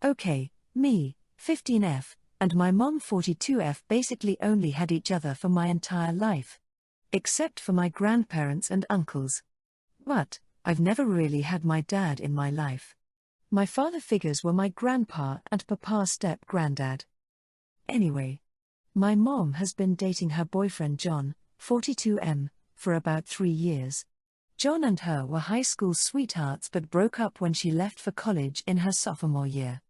Okay, me, 15F, and my mom 42F basically only had each other for my entire life. Except for my grandparents and uncles. But, I've never really had my dad in my life. My father figures were my grandpa and papa's step-granddad. Anyway. My mom has been dating her boyfriend John, 42M, for about 3 years. John and her were high school sweethearts but broke up when she left for college in her sophomore year.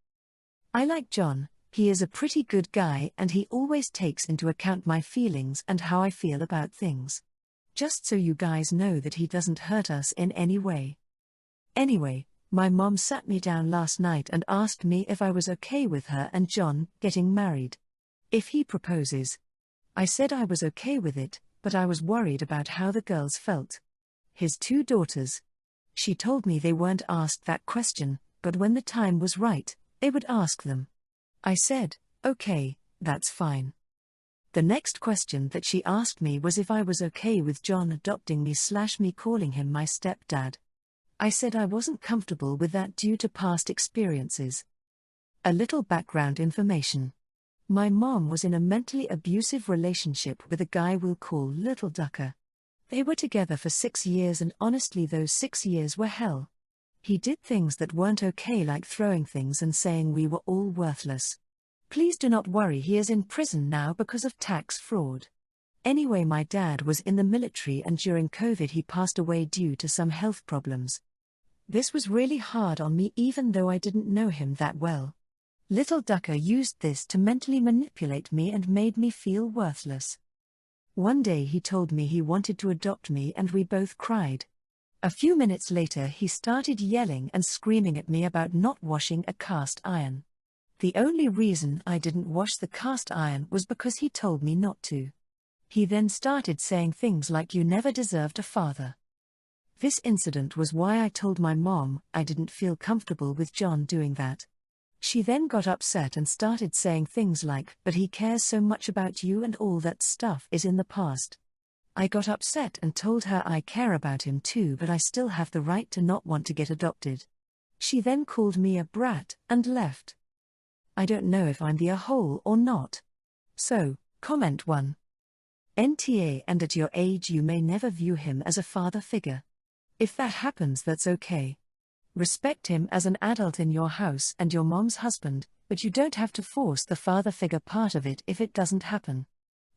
I like John, he is a pretty good guy and he always takes into account my feelings and how I feel about things. Just so you guys know that he doesn't hurt us in any way. Anyway, my mom sat me down last night and asked me if I was okay with her and John getting married. If he proposes. I said I was okay with it, but I was worried about how the girls felt. His 2 daughters. She told me they weren't asked that question, but when the time was right, they would ask them. I said, okay, that's fine. The next question that she asked me was if I was okay with John adopting me/me calling him my stepdad. I said I wasn't comfortable with that due to past experiences. A little background information. My mom was in a mentally abusive relationship with a guy we'll call Little Ducker. They were together for 6 years and honestly those 6 years were hell. He did things that weren't okay like throwing things and saying we were all worthless. Please do not worry, he is in prison now because of tax fraud. Anyway, my dad was in the military and during COVID he passed away due to some health problems. This was really hard on me even though I didn't know him that well. Little Ducker used this to mentally manipulate me and made me feel worthless. One day he told me he wanted to adopt me and we both cried. A few minutes later he started yelling and screaming at me about not washing a cast iron. The only reason I didn't wash the cast iron was because he told me not to. He then started saying things like you never deserved a father. This incident was why I told my mom I didn't feel comfortable with John doing that. She then got upset and started saying things like, but he cares so much about you and all that stuff is in the past. I got upset and told her I care about him too but I still have the right to not want to get adopted. She then called me a brat and left. I don't know if I'm the a-hole or not. So, comment 1. NTA and at your age you may never view him as a father figure. If that happens that's okay. Respect him as an adult in your house and your mom's husband, but you don't have to force the father figure part of it if it doesn't happen.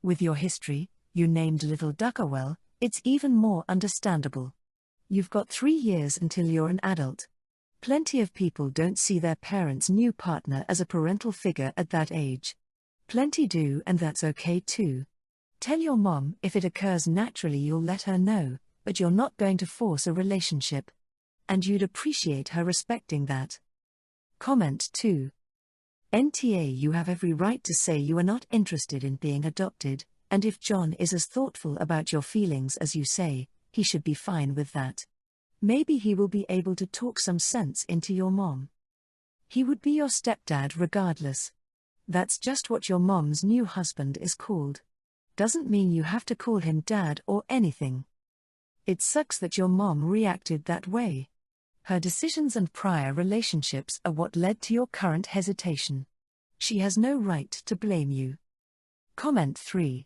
With your history, you named Little Ducker well, it's even more understandable. You've got 3 years until you're an adult. Plenty of people don't see their parents' new partner as a parental figure at that age. Plenty do and that's okay too. Tell your mom if it occurs naturally you'll let her know, but you're not going to force a relationship. And you'd appreciate her respecting that. Comment 2. NTA you have every right to say you are not interested in being adopted, and if John is as thoughtful about your feelings as you say, he should be fine with that. Maybe he will be able to talk some sense into your mom. He would be your stepdad regardless. That's just what your mom's new husband is called. Doesn't mean you have to call him dad or anything. It sucks that your mom reacted that way. Her decisions and prior relationships are what led to your current hesitation. She has no right to blame you. Comment 3.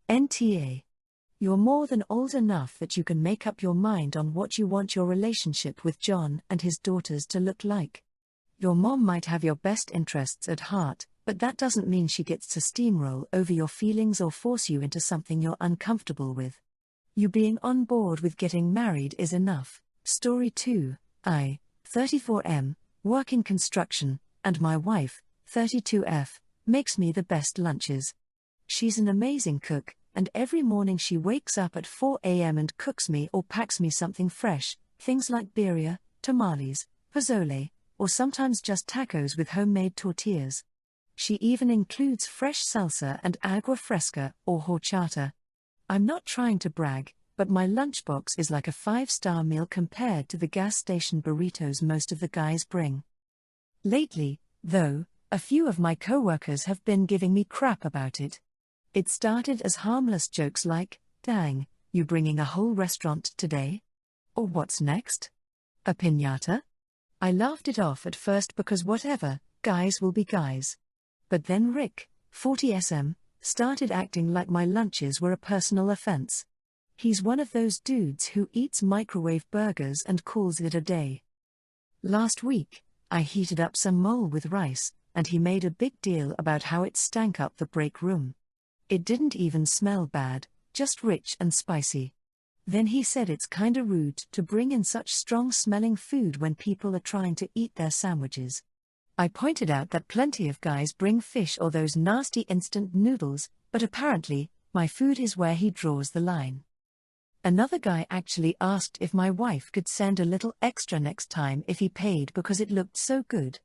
NTA. You're more than old enough that you can make up your mind on what you want your relationship with John and his daughters to look like. Your mom might have your best interests at heart, but that doesn't mean she gets to steamroll over your feelings or force you into something you're uncomfortable with. You being on board with getting married is enough. Story 2, I, 34M, work in construction, and my wife, 32F, makes me the best lunches. She's an amazing cook, and every morning she wakes up at 4 a.m. and cooks me or packs me something fresh, things like birria, tamales, pozole, or sometimes just tacos with homemade tortillas. She even includes fresh salsa and agua fresca or horchata. I'm not trying to brag, but my lunchbox is like a 5-star meal compared to the gas station burritos most of the guys bring. Lately, though, a few of my coworkers have been giving me crap about it. It started as harmless jokes like, "Dang, you bringing a whole restaurant today?" Or "What's next? A piñata?" I laughed it off at first because whatever, guys will be guys. But then Rick, 40 started acting like my lunches were a personal offense. He's one of those dudes who eats microwave burgers and calls it a day. Last week, I heated up some mole with rice, and he made a big deal about how it stank up the break room. It didn't even smell bad, just rich and spicy. Then he said it's kinda rude to bring in such strong-smelling food when people are trying to eat their sandwiches. I pointed out that plenty of guys bring fish or those nasty instant noodles, but apparently, my food is where he draws the line. Another guy actually asked if my wife could send a little extra next time if he paid because it looked so good.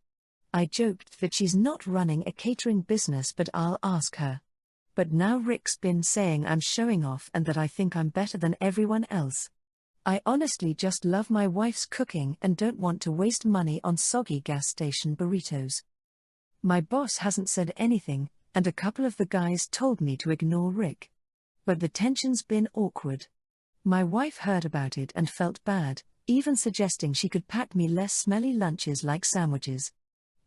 I joked that she's not running a catering business, but I'll ask her. But now Rick's been saying I'm showing off and that I think I'm better than everyone else. I honestly just love my wife's cooking and don't want to waste money on soggy gas station burritos. My boss hasn't said anything, and a couple of the guys told me to ignore Rick. But the tension's been awkward. My wife heard about it and felt bad, even suggesting she could pack me less smelly lunches like sandwiches.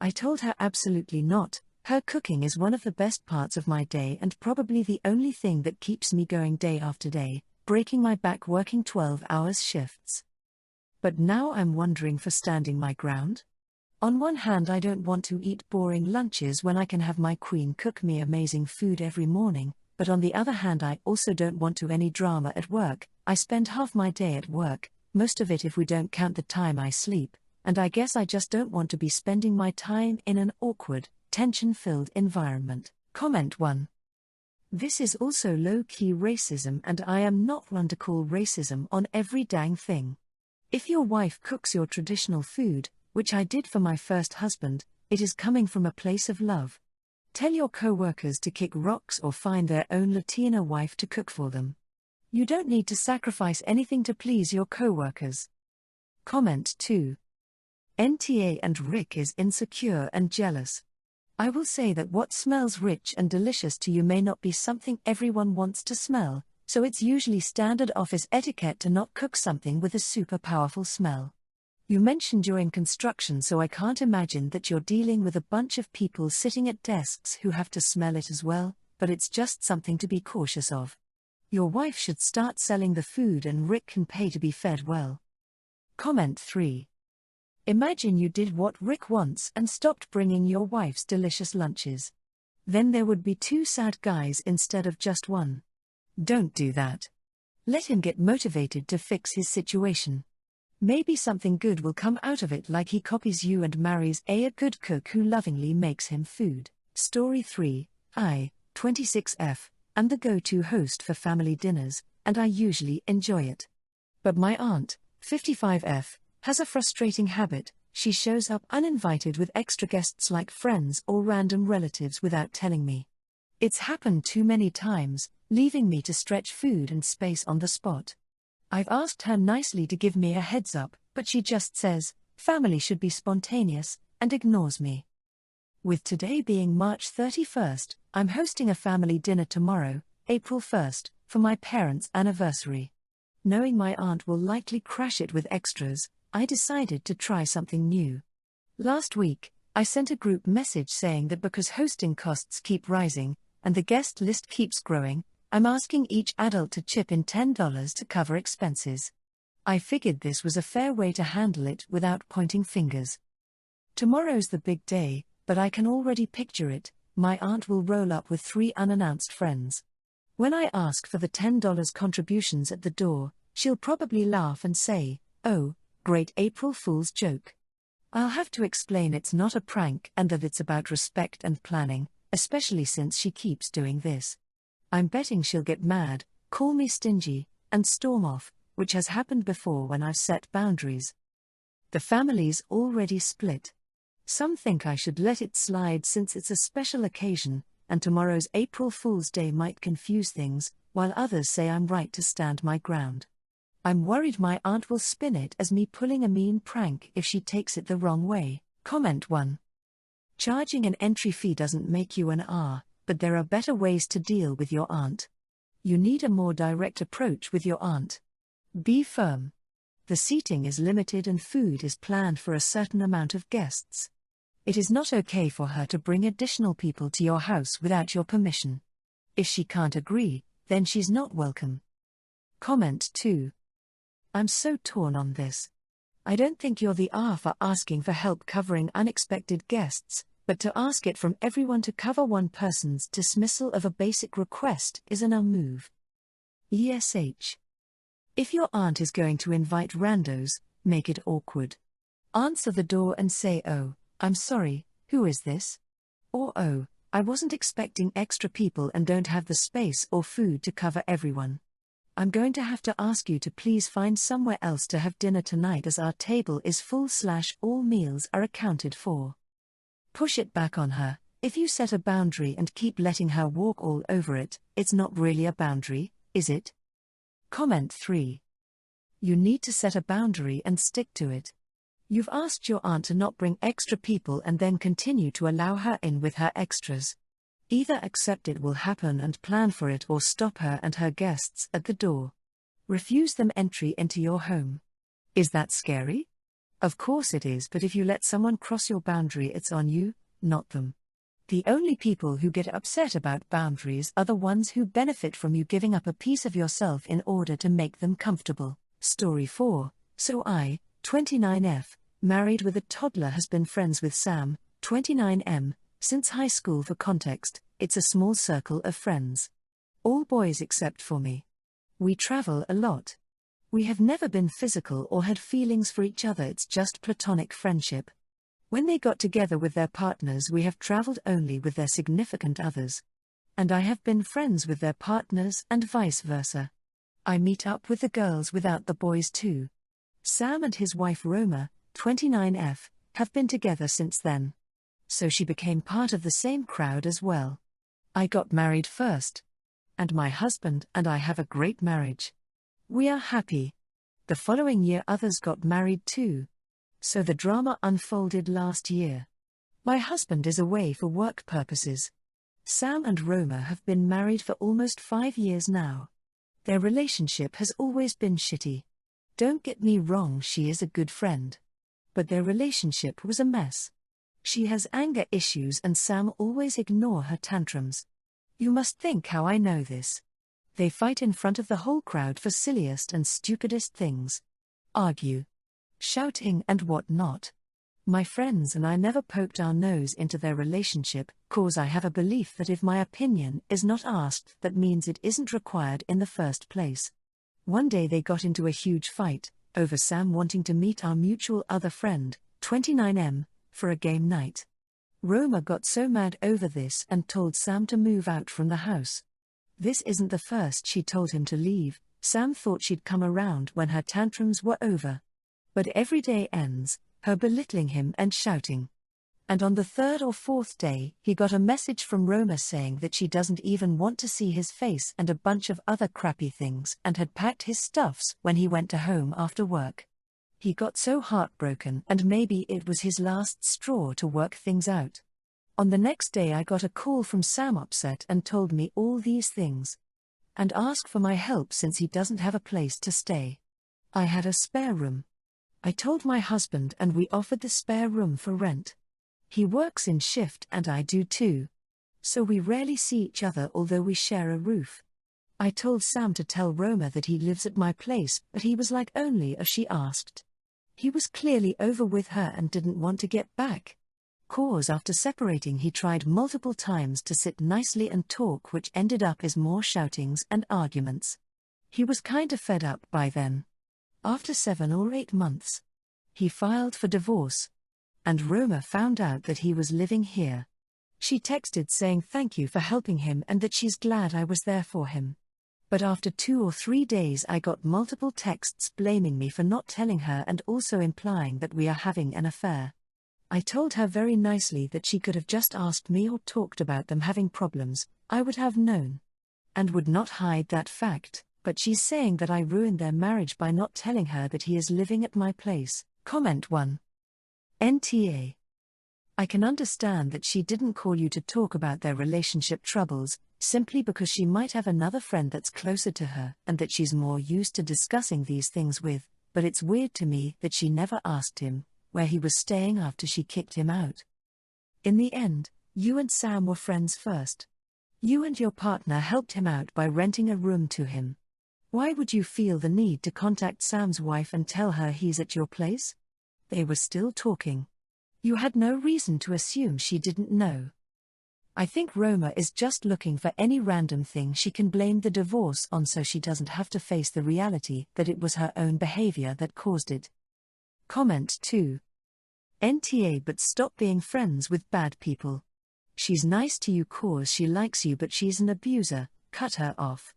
I told her absolutely not. Her cooking is one of the best parts of my day and probably the only thing that keeps me going day after day, breaking my back working 12-hour shifts. But now I'm wondering for standing my ground. On one hand, I don't want to eat boring lunches when I can have my queen cook me amazing food every morning, but on the other hand I also don't want to any drama at work. I spend half my day at work, most of it if we don't count the time I sleep, and I guess I just don't want to be spending my time in an awkward, tension-filled environment. Comment 1. This is also low-key racism, and I am not one to call racism on every dang thing. If your wife cooks your traditional food, which I did for my first husband, it is coming from a place of love. Tell your co-workers to kick rocks or find their own Latina wife to cook for them. You don't need to sacrifice anything to please your co-workers. Comment 2. NTA and Rick is insecure and jealous. I will say that what smells rich and delicious to you may not be something everyone wants to smell, so it's usually standard office etiquette to not cook something with a super powerful smell. You mentioned you're in construction, so I can't imagine that you're dealing with a bunch of people sitting at desks who have to smell it as well, but it's just something to be cautious of. Your wife should start selling the food and Rick can pay to be fed well. Comment 3. Imagine you did what Rick wants and stopped bringing your wife's delicious lunches. Then there would be 2 sad guys instead of just one. Don't do that. Let him get motivated to fix his situation. Maybe something good will come out of it, like he copies you and marries a good cook who lovingly makes him food. Story 3. I, 26F, am the go-to host for family dinners, and I usually enjoy it. But my aunt, 55F, has a frustrating habit. She shows up uninvited with extra guests like friends or random relatives without telling me. It's happened too many times, leaving me to stretch food and space on the spot. I've asked her nicely to give me a heads up, but she just says, family should be spontaneous, and ignores me. With today being March 31st, I'm hosting a family dinner tomorrow, April 1st, for my parents' anniversary. Knowing my aunt will likely crash it with extras, I decided to try something new. Last week, I sent a group message saying that because hosting costs keep rising, and the guest list keeps growing, I'm asking each adult to chip in $10 to cover expenses. I figured this was a fair way to handle it without pointing fingers. Tomorrow's the big day, but I can already picture it. My aunt will roll up with 3 unannounced friends. When I ask for the $10 contributions at the door, she'll probably laugh and say, "Oh, great April Fool's joke." I'll have to explain it's not a prank and that it's about respect and planning, especially since she keeps doing this. I'm betting she'll get mad, call me stingy, and storm off, which has happened before when I've set boundaries. The family's already split. Some think I should let it slide since it's a special occasion, and tomorrow's April Fool's Day might confuse things, while others say I'm right to stand my ground. I'm worried my aunt will spin it as me pulling a mean prank if she takes it the wrong way. Comment 1. Charging an entry fee doesn't make you an R, but there are better ways to deal with your aunt. You need a more direct approach with your aunt. Be firm. The seating is limited and food is planned for a certain amount of guests. It is not okay for her to bring additional people to your house without your permission. If she can't agree, then she's not welcome. Comment 2. I'm so torn on this. I don't think you're the R for asking for help covering unexpected guests, but to ask it from everyone to cover one person's dismissal of a basic request is an move. ESH. If your aunt is going to invite randos, make it awkward. Answer the door and say, "Oh, I'm sorry, who is this?" Or, "Oh, I wasn't expecting extra people and don't have the space or food to cover everyone. I'm going to have to ask you to please find somewhere else to have dinner tonight as our table is full/all meals are accounted for." Push it back on her. If you set a boundary and keep letting her walk all over it, it's not really a boundary, is it? Comment 3. You need to set a boundary and stick to it. You've asked your aunt to not bring extra people and then continue to allow her in with her extras. Either accept it will happen and plan for it, or stop her and her guests at the door. Refuse them entry into your home. Is that scary? Of course it is, but if you let someone cross your boundary, it's on you, not them. The only people who get upset about boundaries are the ones who benefit from you giving up a piece of yourself in order to make them comfortable. Story 4. So I, 29F, married with a toddler, has been friends with Sam, 29M, since high school. For context, it's a small circle of friends. All boys except for me. We travel a lot. We have never been physical or had feelings for each other, it's just platonic friendship. When they got together with their partners, we have traveled only with their significant others. And I have been friends with their partners and vice versa. I meet up with the girls without the boys too. Sam and his wife Roma, 29F, have been together since then. So she became part of the same crowd as well. I got married first. And my husband and I have a great marriage. We are happy. The following year others got married too. So the drama unfolded last year. My husband is away for work purposes. Sam and Roma have been married for almost 5 years now. Their relationship has always been shitty. Don't get me wrong, she is a good friend. But their relationship was a mess. She has anger issues and Sam always ignore her tantrums. You must think how I know this. They fight in front of the whole crowd for silliest and stupidest things. Argue. Shouting and what not. My friends and I never poked our nose into their relationship, cause I have a belief that if my opinion is not asked, that means it isn't required in the first place. One day they got into a huge fight, over Sam wanting to meet our mutual other friend, 29M, for a game night. Roma got so mad over this and told Sam to move out from the house. This isn't the first she told him to leave. Sam thought she'd come around when her tantrums were over. But every day ends, her belittling him and shouting. And on the 3rd or 4th day, he got a message from Roma saying that she doesn't even want to see his face and a bunch of other crappy things, and had packed his stuffs when he went to home after work. He got so heartbroken, and maybe it was his last straw to work things out. On the next day I got a call from Sam, upset, and told me all these things. And asked for my help since he doesn't have a place to stay. I had a spare room. I told my husband and we offered the spare room for rent. He works in shift and I do too. So we rarely see each other although we share a roof. I told Sam to tell Roma that he lives at my place, but he was like, only if she asked. He was clearly over with her and didn't want to get back. Cause after separating he tried multiple times to sit nicely and talk, which ended up as more shoutings and arguments. He was kinda fed up by then. After 7 or 8 months, he filed for divorce. And Roma found out that he was living here. She texted saying thank you for helping him and that she's glad I was there for him. But after 2 or 3 days I got multiple texts blaming me for not telling her and also implying that we are having an affair. I told her very nicely that she could have just asked me or talked about them having problems, I would have known. And would not hide that fact, but she's saying that I ruined their marriage by not telling her that he is living at my place. Comment 1. NTA. I can understand that she didn't call you to talk about their relationship troubles, simply because she might have another friend that's closer to her and that she's more used to discussing these things with, but it's weird to me that she never asked him where he was staying after she kicked him out. In the end, you and Sam were friends first. You and your partner helped him out by renting a room to him. Why would you feel the need to contact Sam's wife and tell her he's at your place? They were still talking. You had no reason to assume she didn't know. I think Roma is just looking for any random thing she can blame the divorce on so she doesn't have to face the reality that it was her own behavior that caused it. Comment 2. NTA, but stop being friends with bad people. She's nice to you cause she likes you, but she's an abuser, cut her off.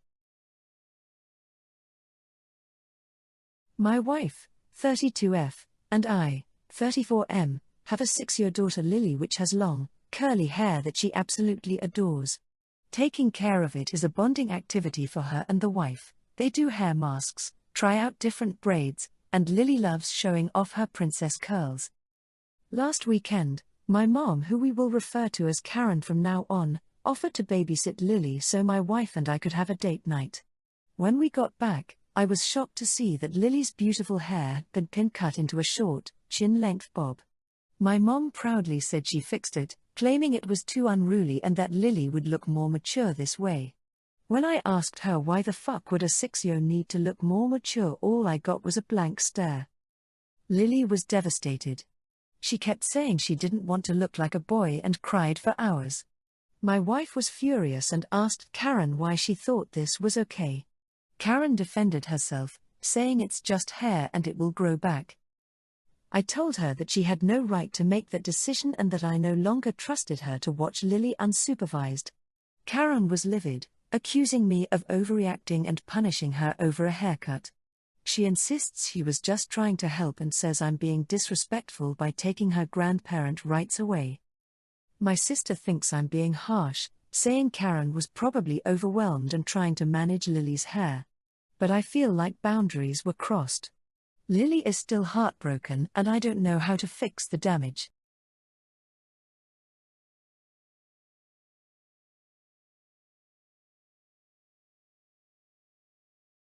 My wife, 32F, and I, 34M, have a 6-year daughter Lily which has long, curly hair that she absolutely adores. Taking care of it is a bonding activity for her and the wife. They do hair masks, try out different braids, and Lily loves showing off her princess curls. Last weekend, my mom, who we will refer to as Karen from now on, offered to babysit Lily so my wife and I could have a date night. When we got back, I was shocked to see that Lily's beautiful hair had been cut into a short, chin-length bob. My mom proudly said she fixed it, claiming it was too unruly and that Lily would look more mature this way. When I asked her why the fuck would a 6-year need to look more mature, all I got was a blank stare. Lily was devastated. She kept saying she didn't want to look like a boy and cried for hours. My wife was furious and asked Karen why she thought this was okay. Karen defended herself, saying it's just hair and it will grow back. I told her that she had no right to make that decision and that I no longer trusted her to watch Lily unsupervised. Karen was livid, accusing me of overreacting and punishing her over a haircut. She insists she was just trying to help and says I'm being disrespectful by taking her grandparent rights away. My sister thinks I'm being harsh, saying Karen was probably overwhelmed and trying to manage Lily's hair. But I feel like boundaries were crossed. Lily is still heartbroken and I don't know how to fix the damage.